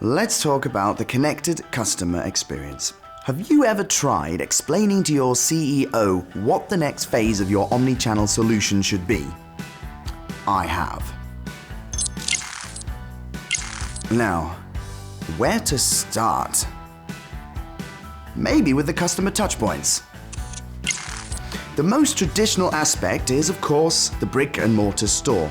Let's talk about the connected customer experience. Have you ever tried explaining to your CEO what the next phase of your omnichannel solution should be? I have. Now, where to start? Maybe with the customer touchpoints. The most traditional aspect is, of course, the brick-and-mortar store.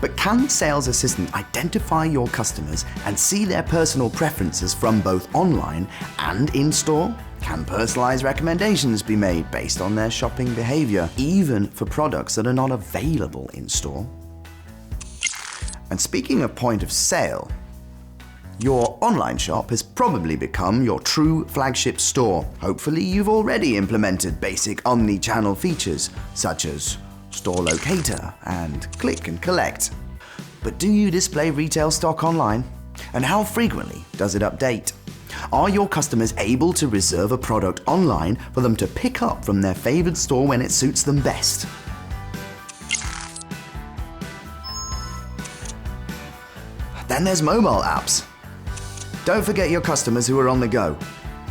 But can the sales assistant identify your customers and see their personal preferences from both online and in-store? Can personalized recommendations be made based on their shopping behavior, even for products that are not available in-store? And speaking of point of sale, your online shop has probably become your true flagship store. Hopefully you've already implemented basic omni-channel features such as store locator and click and collect. But do you display retail stock online? And how frequently does it update? Are your customers able to reserve a product online for them to pick up from their favored store when it suits them best? Then there's mobile apps. Don't forget your customers who are on the go.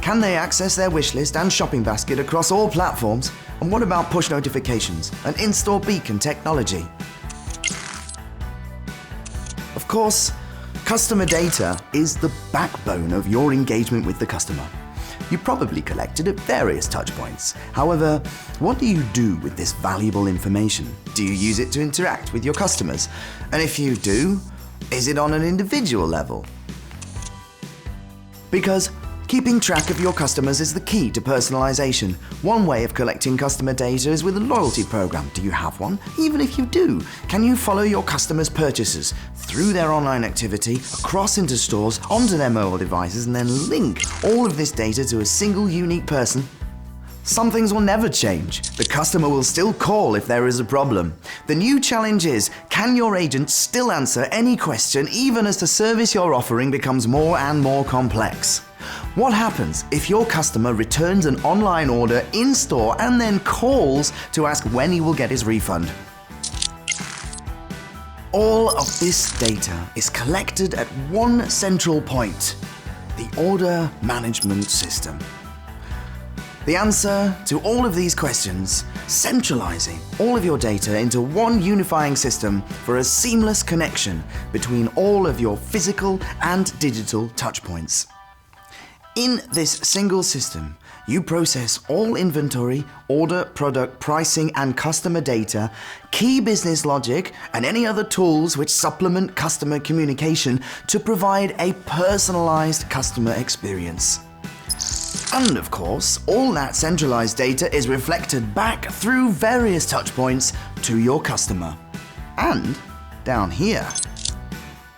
Can they access their wishlist and shopping basket across all platforms? And what about push notifications and in-store beacon technology? Of course, customer data is the backbone of your engagement with the customer. You probably collect it at various touchpoints. However, what do you do with this valuable information? Do you use it to interact with your customers? And if you do, is it on an individual level? Because keeping track of your customers is the key to personalization. One way of collecting customer data is with a loyalty program. Do you have one? Even if you do, can you follow your customers' purchases through their online activity, across into stores, onto their mobile devices, and then link all of this data to a single unique person? Some things will never change. The customer will still call if there is a problem. The new challenge is, can your agent still answer any question even as the service you're offering becomes more and more complex? What happens if your customer returns an online order in-store and then calls to ask when he will get his refund? All of this data is collected at one central point, the order management system. The answer to all of these questions, centralizing all of your data into one unifying system for a seamless connection between all of your physical and digital touchpoints. In this single system, you process all inventory, order, product, pricing, and customer data, key business logic, and any other tools which supplement customer communication to provide a personalized customer experience. And of course, all that centralized data is reflected back through various touchpoints to your customer. And down here,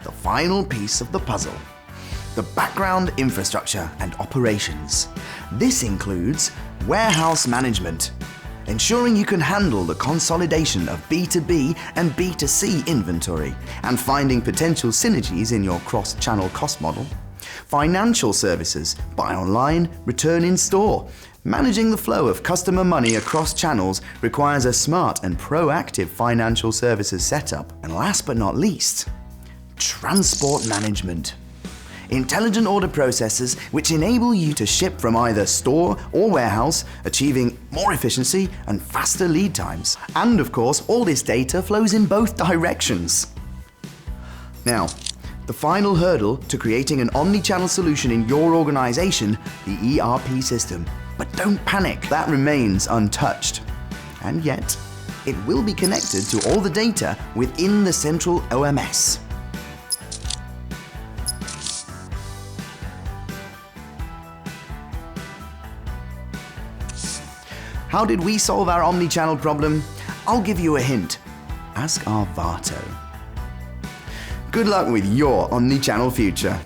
the final piece of the puzzle. The background infrastructure and operations. This includes warehouse management, ensuring you can handle the consolidation of B2B and B2C inventory and finding potential synergies in your cross-channel cost model. Financial services, buy online, return in store. Managing the flow of customer money across channels requires a smart and proactive financial services setup. And last but not least, transport management. Intelligent order processes which enable you to ship from either store or warehouse, achieving more efficiency and faster lead times. And of course, all this data flows in both directions. Now, the final hurdle to creating an omnichannel solution in your organization, the ERP system. But don't panic, that remains untouched. And yet, it will be connected to all the data within the central OMS. How did we solve our omnichannel problem? I'll give you a hint. Ask our Vato. Good luck with your omnichannel future.